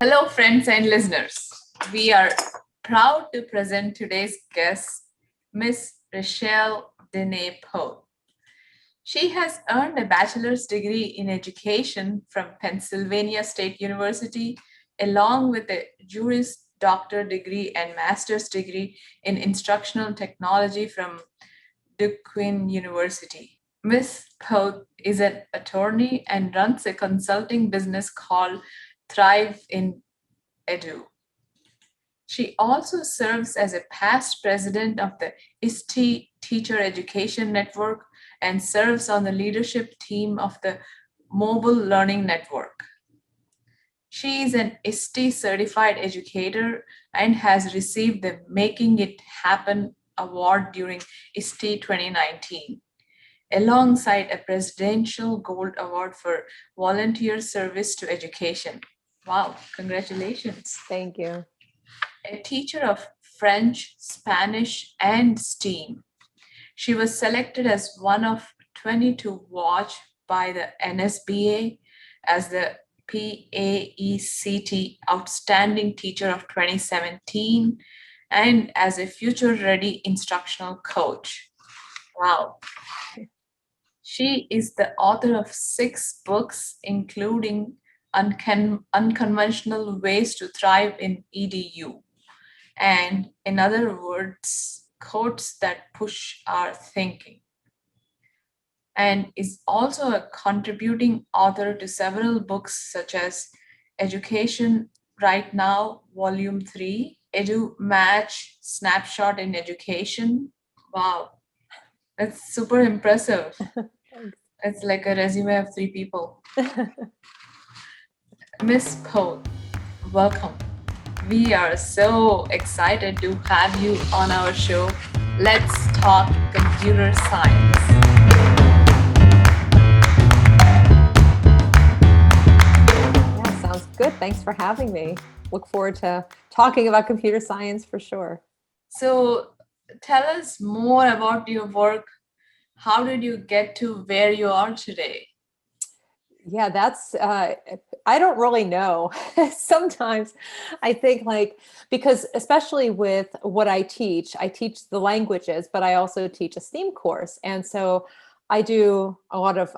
Hello, friends and listeners. We are proud to present today's guest, Miss Rachelle Dené Pōth. She has earned a bachelor's degree in education from Pennsylvania State University, along with a Juris Doctor degree and master's degree in instructional technology from Duquesne University. Miss Pōth is an attorney and runs a consulting business called Thrive in Edu. She also serves as a past president of the ISTE Teacher Education Network and serves on the leadership team of the Mobile Learning Network. She is an ISTE certified educator and has received the Making It Happen award during ISTE 2019, alongside a Presidential Gold Award for volunteer service to education. Wow, congratulations. Thank you. A teacher of French, Spanish, and STEAM. She was selected as one of 20 to watch by the NSBA as the PAECT Outstanding Teacher of 2017 and as a future ready instructional coach. Wow. She is the author of 6 books, including Unconventional Ways to Thrive in EDU, and in other words, quotes that push our thinking, and is also a contributing author to several books such as Education Right Now, Volume 3, Edu Match Snapshot in Education. Wow, that's super impressive. It's like a resume of 3 people. Miss Pōth, welcome. We are so excited to have you on our show. Let's talk computer science. Yeah, sounds good. Thanks for having me. Look forward to talking about computer science for sure. So, tell us more about your work. How did you get to where you are today? Yeah, that's, I don't really know. Sometimes I think because especially with what I teach the languages, but I also teach a STEAM course. And so I do a lot of,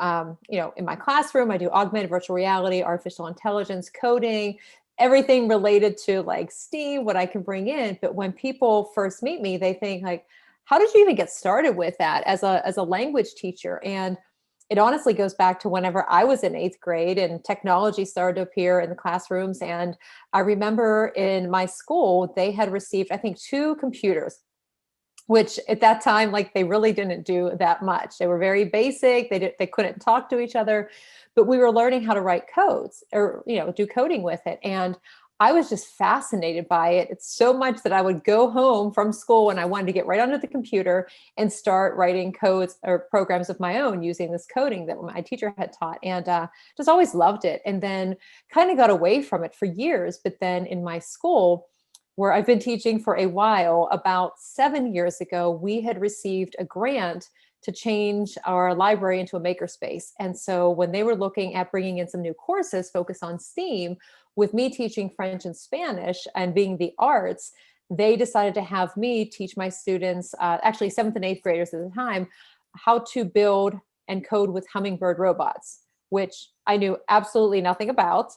in my classroom, I do augmented virtual reality, artificial intelligence, coding, everything related to like STEAM, what I can bring in. But when people first meet me, they think like, how did you even get started with that as a language teacher? And it honestly goes back to whenever I was in 8th grade and technology started to appear in the classrooms. And I remember in my school, they had received, I think, 2 computers, which at that time, like they really didn't do that much. They were very basic. They couldn't talk to each other, but we were learning how to write codes or, do coding with it. And I was just fascinated by it. It's so much that I would go home from school and I wanted to get right onto the computer and start writing codes or programs of my own using this coding that my teacher had taught, and just always loved it. And then kind of got away from it for years. But then in my school, where I've been teaching for a while, about 7 years ago, we had received a grant to change our library into a makerspace. And so when they were looking at bringing in some new courses focused on STEAM, with me teaching French and Spanish and being the arts, they decided to have me teach my students, actually 7th and 8th graders at the time, how to build and code with hummingbird robots, which I knew absolutely nothing about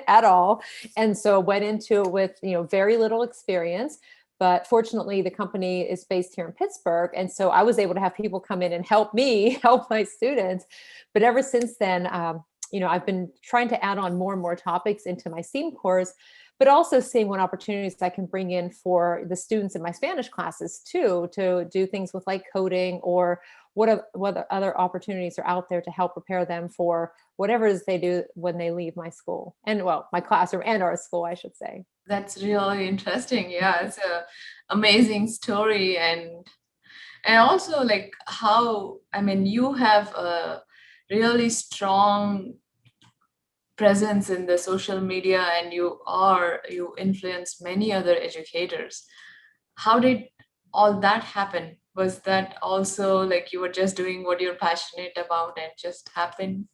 at all. And so went into it with, very little experience. But fortunately, the company is based here in Pittsburgh. And so I was able to have people come in and help me help my students. But ever since then, I've been trying to add on more and more topics into my STEAM course, but also seeing what opportunities I can bring in for the students in my Spanish classes too, to do things with like coding, or what other opportunities are out there to help prepare them for whatever it is they do when they leave my school, and my classroom and our school, I should say. That's really interesting. Yeah, it's a amazing story, and also like how, I mean, you have a really strong presence in the social media, and you influence many other educators. How did all that happen? Was that also like you were just doing what you're passionate about and just happened?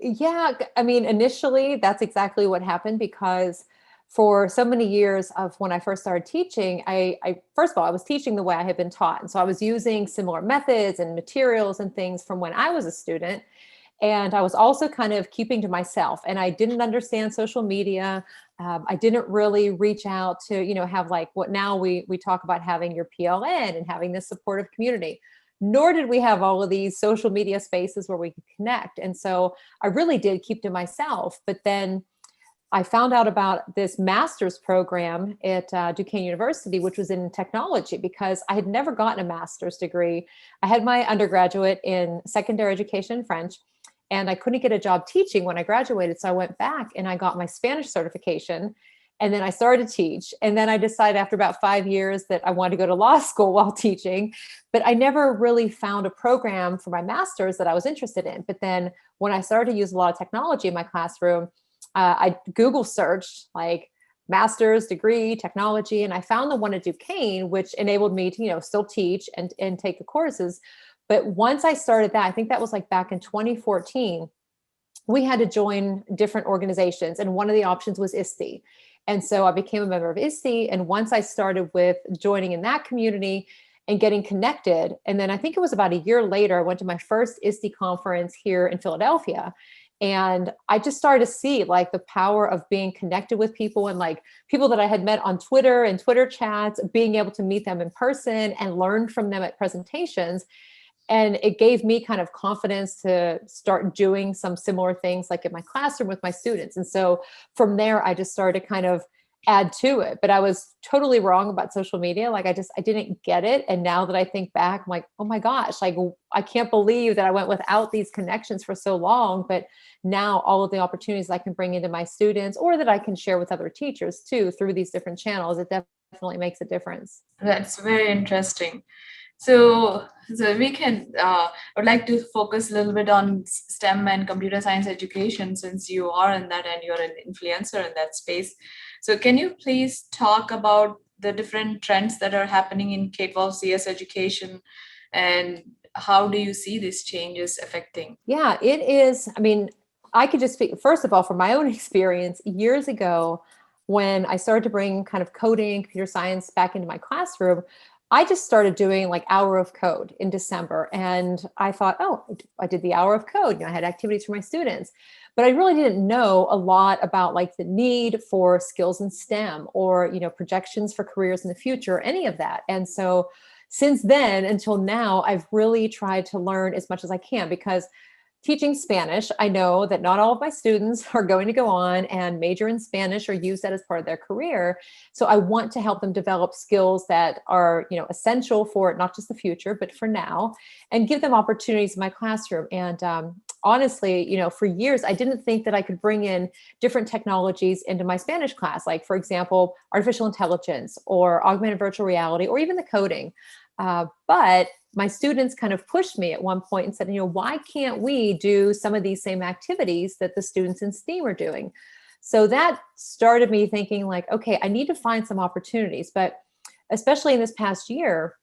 Yeah, I mean, initially, that's exactly what happened, because for so many years of when I first started teaching, I first of all, I was teaching the way I had been taught. And so I was using similar methods and materials and things from when I was a student. And I was also kind of keeping to myself, and I didn't understand social media. I didn't really reach out to, have like what now we talk about, having your PLN and having this supportive community. Nor did we have all of these social media spaces where we could connect. And so I really did keep to myself. But then I found out about this master's program at Duquesne University, which was in technology, because I had never gotten a master's degree. I had my undergraduate in secondary education in French, and I couldn't get a job teaching when I graduated. So I went back and I got my Spanish certification. And then I started to teach. And then I decided after about 5 years that I wanted to go to law school while teaching. But I never really found a program for my master's that I was interested in. But then when I started to use a lot of technology in my classroom, I Google searched like master's degree technology, and I found the one at Duquesne, which enabled me to, still teach and take the courses. But once I started that, I think that was like back in 2014, we had to join different organizations, and one of the options was ISTE. And so I became a member of ISTE. And once I started with joining in that community and getting connected, and then I think it was about a year later, I went to my first ISTE conference here in Philadelphia. And I just started to see like the power of being connected with people, and like people that I had met on Twitter and Twitter chats, being able to meet them in person and learn from them at presentations. And it gave me kind of confidence to start doing some similar things like in my classroom with my students. And so from there, I just started to kind of add to it. But I was totally wrong about social media. Like I didn't get it. And now that I think back, I'm like, oh my gosh, like I can't believe that I went without these connections for so long. But now all of the opportunities I can bring into my students, or that I can share with other teachers too, through these different channels, it definitely makes a difference. That's very interesting. So we can, would like to focus a little bit on STEM and computer science education, since you are in that and you're an influencer in that space. So can you please talk about the different trends that are happening in K-12 CS education, and how do you see these changes affecting? Yeah, it is. I mean, I could just speak, first of all, from my own experience years ago, when I started to bring kind of coding, computer science back into my classroom. I just started doing like hour of code in December. And I thought, oh, I did the hour of code. I had activities for my students, but I really didn't know a lot about like the need for skills in STEM, or, projections for careers in the future, any of that. And so since then until now, I've really tried to learn as much as I can, because teaching Spanish, I know that not all of my students are going to go on and major in Spanish or use that as part of their career. So I want to help them develop skills that are, essential for not just the future, but for now, and give them opportunities in my classroom. And honestly, for years, I didn't think that I could bring in different technologies into my Spanish class, like, for example, artificial intelligence or augmented virtual reality, or even the coding. But my students kind of pushed me at one point and said, why can't we do some of these same activities that the students in STEAM are doing? So that started me thinking like, okay, I need to find some opportunities. But especially in this past year,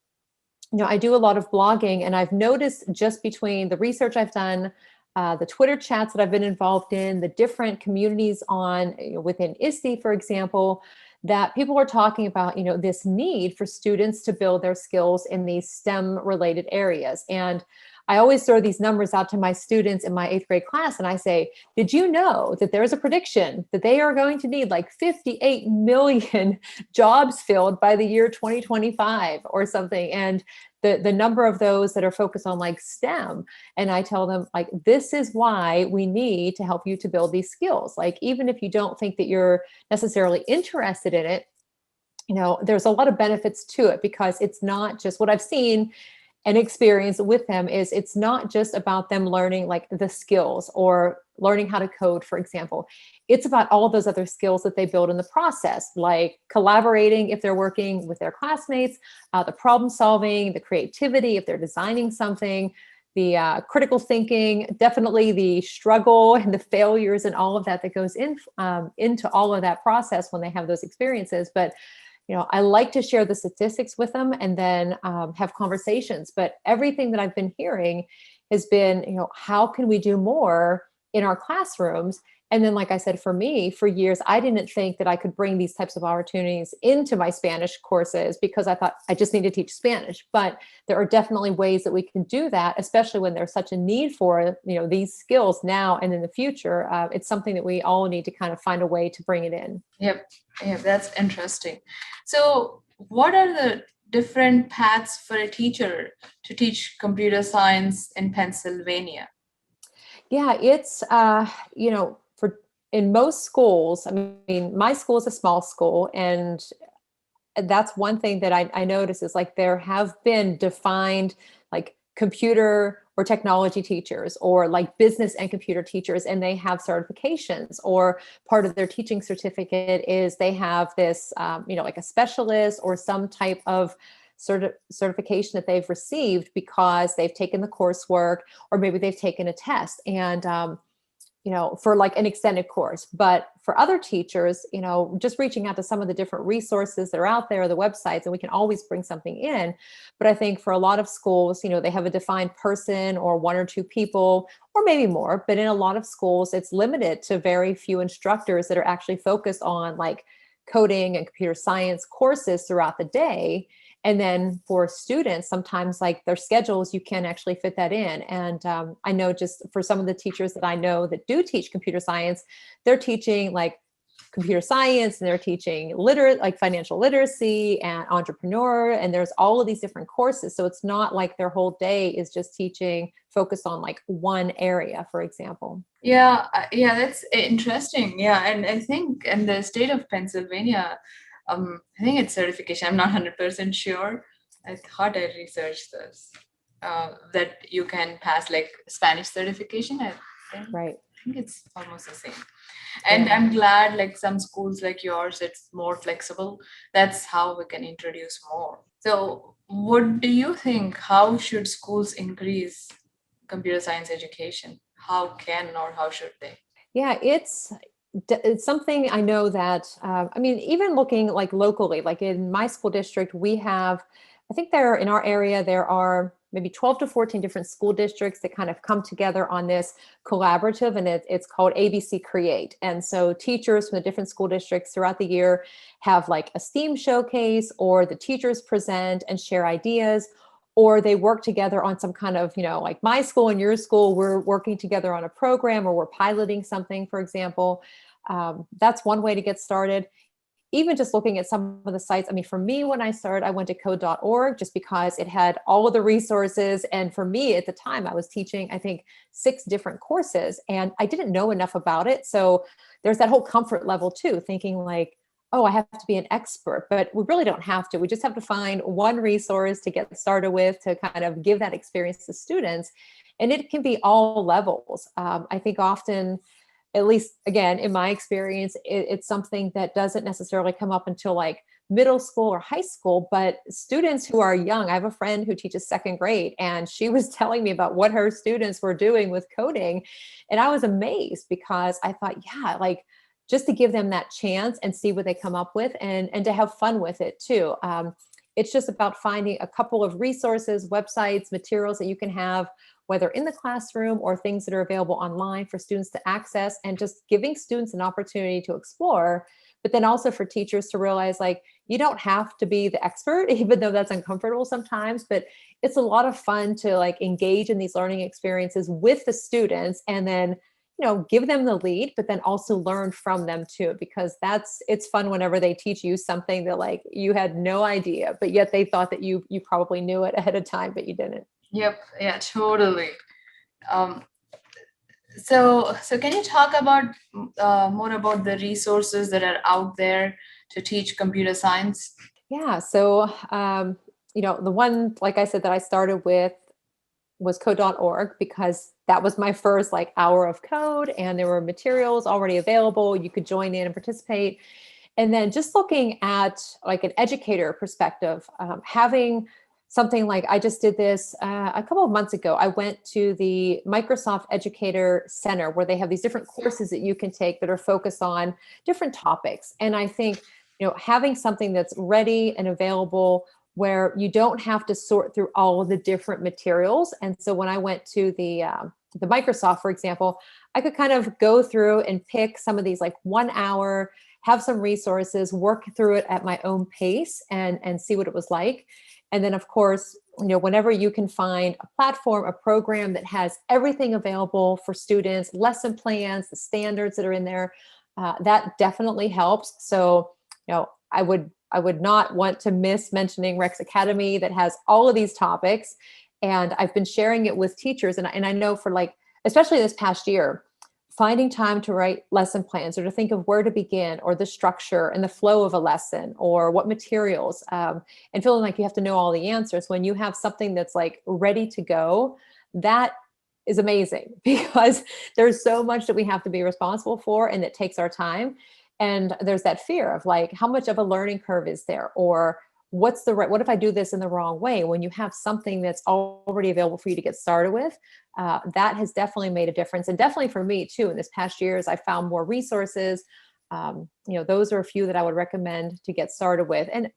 I do a lot of blogging, and I've noticed just between the research I've done, the Twitter chats that I've been involved in, the different communities on within ISTE, for example, that people are talking about, this need for students to build their skills in these STEM related areas. And I always throw these numbers out to my students in my 8th grade class. And I say, did you know that there's a prediction that they are going to need like 58 million jobs filled by the year 2025 or something? And the number of those that are focused on like STEM. And I tell them like, this is why we need to help you to build these skills. Like, even if you don't think that you're necessarily interested in it, there's a lot of benefits to it, because it's not just what I've seen and experience with them is it's not just about them learning like the skills or learning how to code, for example. It's about all those other skills that they build in the process, like collaborating if they're working with their classmates, the problem solving, the creativity if they're designing something, the critical thinking, definitely the struggle and the failures and all of that goes into all of that process when they have those experiences. But I like to share the statistics with them and then have conversations. But everything that I've been hearing has been, how can we do more in our classrooms. And then, like I said, for me, for years, I didn't think that I could bring these types of opportunities into my Spanish courses because I thought I just need to teach Spanish. But there are definitely ways that we can do that, especially when there's such a need for, these skills now and in the future. It's something that we all need to kind of find a way to bring it in. Yep. Yeah, that's interesting. So, what are the different paths for a teacher to teach computer science in Pennsylvania? Yeah, it's for in most schools. I mean, my school is a small school, and that's one thing that I notice is like there have been defined like computer or technology teachers or like business and computer teachers, and they have certifications, or part of their teaching certificate is they have this like a specialist or some type of certification that they've received because they've taken the coursework, or maybe they've taken a test, and for like an extended course. But for other teachers, just reaching out to some of the different resources that are out there, the websites, and we can always bring something in. But I think for a lot of schools, they have a defined person or one or two people, or maybe more. But in a lot of schools, it's limited to very few instructors that are actually focused on like coding and computer science courses throughout the day. And then for students, sometimes like their schedules, you can actually fit that in. And I know just for some of the teachers that I know that do teach computer science, they're teaching like computer science, and they're teaching like financial literacy and entrepreneur. And there's all of these different courses. So it's not like their whole day is just teaching focused on like one area, for example. Yeah, that's interesting. Yeah, and I think in the state of Pennsylvania, I think it's certification. I'm not 100% sure. I thought I researched this. That you can pass like Spanish certification. Think. Right. I think it's almost the same. And Yeah. I'm glad like some schools like yours, it's more flexible. That's how we can introduce more. So what do you think? How should schools increase computer science education? How can or how should they? Yeah, it's something I know that, I mean, even looking like locally, like in my school district, I think in our area, there are maybe 12 to 14 different school districts that kind of come together on this collaborative, and it's called ABC Create. And so teachers from the different school districts throughout the year have like a STEAM showcase, or the teachers present and share ideas, or they work together on some kind of, like my school and your school, we're working together on a program, or we're piloting something, for example. That's one way to get started. Even just looking at some of the sites. I mean, for me, when I started, I went to code.org just because it had all of the resources. And for me at the time, I was teaching, I think, 6 different courses, and I didn't know enough about it. So there's that whole comfort level too, thinking like, oh, I have to be an expert, but we really don't have to. We just have to find one resource to get started with to kind of give that experience to students. And it can be all levels. I think often, at least again, in my experience, it's something that doesn't necessarily come up until like middle school or high school, but students who are young, I have a friend who teaches 2nd grade, and she was telling me about what her students were doing with coding. And I was amazed because I thought, yeah, like just to give them that chance and see what they come up with, and to have fun with it too. It's just about finding a couple of resources, websites, materials that you can have, whether in the classroom or things that are available online for students to access, and just giving students an opportunity to explore. But then also for teachers to realize, like, you don't have to be the expert, even though that's uncomfortable sometimes, but it's a lot of fun to like engage in these learning experiences with the students, and then give them the lead, but then also learn from them too, because it's fun whenever they teach you something that like you had no idea, but yet they thought that you probably knew it ahead of time, but you didn't. Yep, yeah, totally. Um, so can you talk about more about the resources that are out there to teach computer science? Yeah. So, the one, like I said, that I started with was code.org, because that was my first like hour of code, and there were materials already available. You could join in and participate. And then just looking at like an educator perspective, having something like, I just did this a couple of months ago. I went to the Microsoft Educator Center, where they have these different courses that you can take that are focused on different topics. And I think, having something that's ready and available, where you don't have to sort through all of the different materials. And so when I went to the the Microsoft, for example, I could kind of go through and pick some of these like 1 hour, have some resources, work through it at my own pace and see what it was like. And then of course, whenever you can find a platform, a program that has everything available for students, lesson plans, the standards that are in there, that definitely helps. So, I would not want to miss mentioning Rex Academy that has all of these topics. And I've been sharing it with teachers. And I know for like, especially this past year, finding time to write lesson plans or to think of where to begin or the structure and the flow of a lesson or what materials, and feeling like you have to know all the answers when you have something that's like ready to go, that is amazing because there's so much that we have to be responsible for and it takes our time. And there's that fear of like, how much of a learning curve is there? Or what if I do this in the wrong way? When you have something that's already available for you to get started with, that has definitely made a difference. And definitely for me too, in this past years, I found more resources. Those are a few that I would recommend to get started with. And,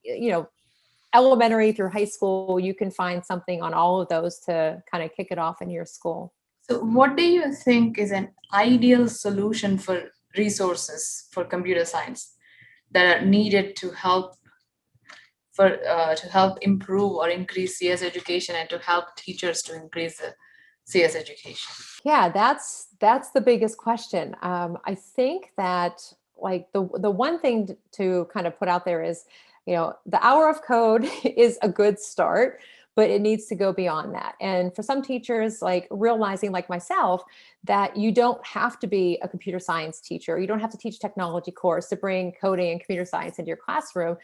elementary through high school, you can find something on all of those to kind of kick it off in your school. So, what do you think is an ideal solution for resources for computer science that are needed to help improve or increase CS education and to help teachers to increase the CS education? Yeah, that's the biggest question. I think that like the one thing to kind of put out there is, the hour of code is a good start, but it needs to go beyond that. And for some teachers, like realizing like myself, that you don't have to be a computer science teacher. You don't have to teach technology course to bring coding and computer science into your classroom.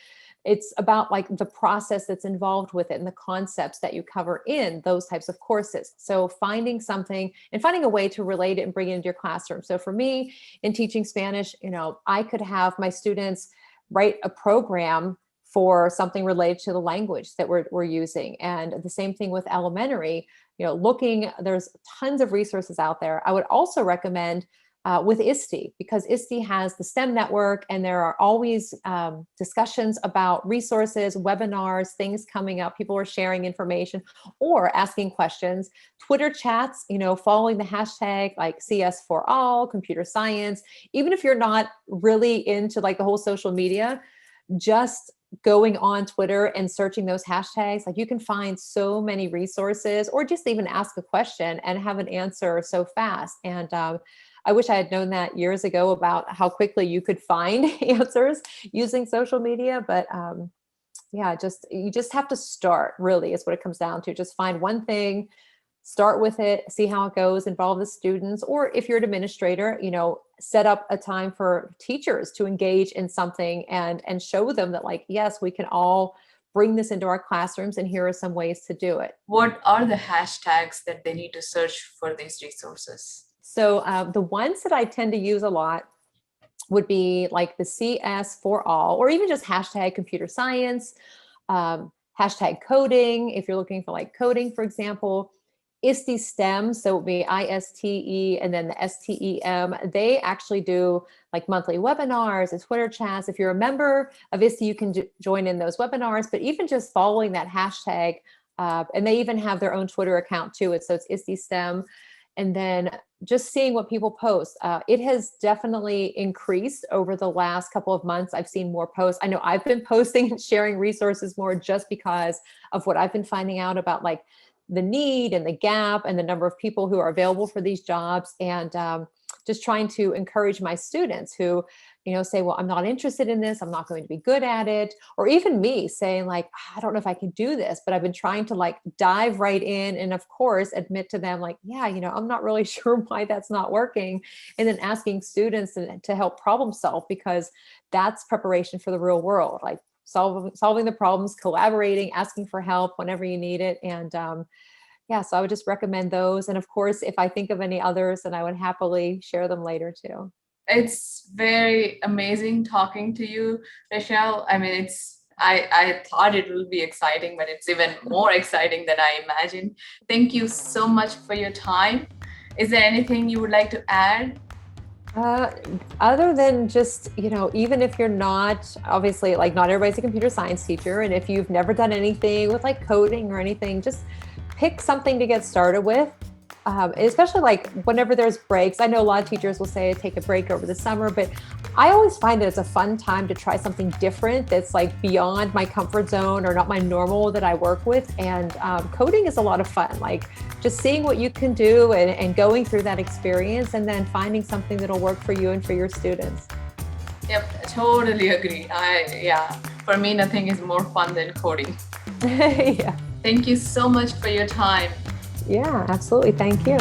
It's about like the process that's involved with it and the concepts that you cover in those types of courses. So finding something and finding a way to relate it and bring it into your classroom. So for me in teaching Spanish, I could have my students write a program for something related to the language that we're using. And the same thing with elementary, there's tons of resources out there. I would also recommend with ISTE, because ISTE has the STEM network and there are always discussions about resources, webinars, things coming up. People are sharing information or asking questions. Twitter chats, following the hashtag like CS for all, computer science. Even if you're not really into like the whole social media, just going on Twitter and searching those hashtags, like you can find so many resources or just even ask a question and have an answer so fast. And I wish I had known that years ago about how quickly you could find answers using social media. But you just have to start, really is what it comes down to. Just find one thing, start with it, see how it goes, involve the students, or if you're an administrator, set up a time for teachers to engage in something and show them that like, yes, we can all bring this into our classrooms and here are some ways to do it. What are the hashtags that they need to search for these resources? So the ones that I tend to use a lot would be like the CS for all, or even just hashtag computer science, hashtag coding, if you're looking for like coding, for example. ISTE STEM, so it would be ISTE and then the STEM. They actually do like monthly webinars and Twitter chats. If you're a member of ISTE, you can join in those webinars, but even just following that hashtag, and they even have their own Twitter account too. So it's ISTE STEM. And then just seeing what people post. It has definitely increased over the last couple of months. I've seen more posts. I know I've been posting and sharing resources more just because of what I've been finding out about like the need and the gap and the number of people who are available for these jobs, and just trying to encourage my students who, say, well, I'm not interested in this. I'm not going to be good at it. Or even me saying like, I don't know if I can do this, but I've been trying to like dive right in. And of course, admit to them like, yeah, I'm not really sure why that's not working. And then asking students to help problem solve, because that's preparation for the real world. Like solving the problems, collaborating, asking for help whenever you need it. And so I would just recommend those. And of course, if I think of any others, then I would happily share them later too. It's very amazing talking to you, Rachelle. I mean, I thought it would be exciting, but it's even more exciting than I imagined. Thank you so much for your time. Is there anything you would like to add? Other than just, even if you're not, obviously, like not everybody's a computer science teacher. And if you've never done anything with like coding or anything, just pick something to get started with especially like whenever there's breaks. I know a lot of teachers will say take a break over the summer, but I always find that it's a fun time to try something different that's like beyond my comfort zone or not my normal that I work with. And coding is a lot of fun, like just seeing what you can do and going through that experience and then finding something that'll work for you and for your students. Yep, totally agree. For me, nothing is more fun than coding. Yeah. Thank you so much for your time. Yeah, absolutely. Thank you.